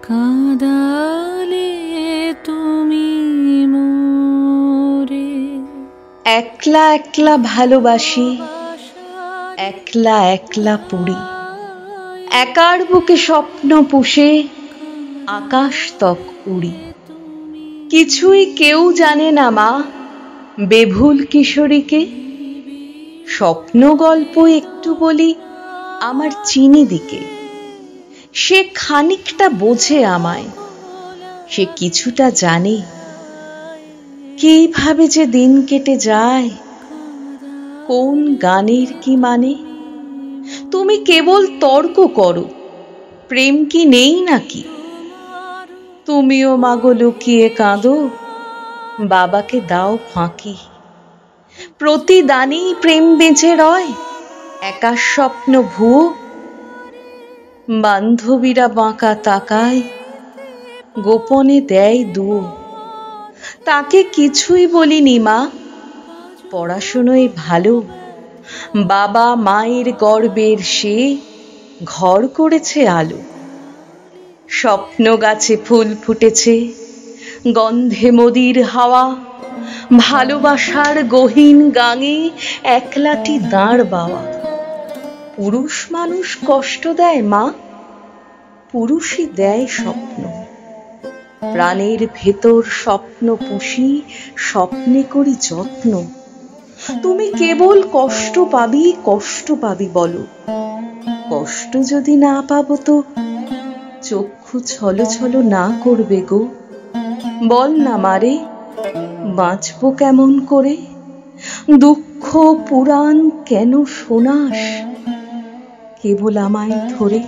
কাঁদালে তুমি মোরে। একলা একলা ভালোবাসি, একলা একলা পুরি, একার বুকে স্বপ্ন পুষে আকাশ তক উড়ি। কিছুই কেউ জানে না মা বেভুল কিশোরীকে। স্বপ্ন গল্প একটু বলি আমার চিনি দিকে। সে খানিকটা বোঝে আমায়, সে কিছুটা জানে কিভাবে যে দিন কেটে যায়, কোন গানের কি মানে। তুমি কেবল তর্ক করো, প্রেম কি নেই নাকি? তুমিও মাগো লুকিয়ে কাঁদো, বাবাকে দাও ফাঁকি। প্রতিদানেই প্রেম বেঁচে রয়, একা স্বপ্ন ভুয়ো। বান্ধবীরা বাঁকা তাকায়, গোপনে দেয় দুয়ো। তাকে কিছুই বলিনি মা, পড়াশুনোয় ভালো। বাবা মায়ের গর্বের সে ঘর করেছে আলো। স্বপ্ন গাছে ফুল ফুটেছে, গন্ধে মদির হাওয়া। ভালোবাসার গহীন গাঙে একলাটি দাঁড় বাওয়া। পুরুষ মানুষ কষ্ট দেয় মা, পুরুষই দেয় স্বপ্ন। প্রাণের ভেতর স্বপ্ন পুষি, স্বপ্নে করি যত্ন। তুমি কেবল কষ্ট পাবি বলো। কষ্ট যদি না পাবো তো চক্ষু ছলো ছলো না করবে গো। বল না মারে, বাঁচবো কেমন করে? দুঃখ পুরাণ কেন শোনাস কেবল আমায় ধরে?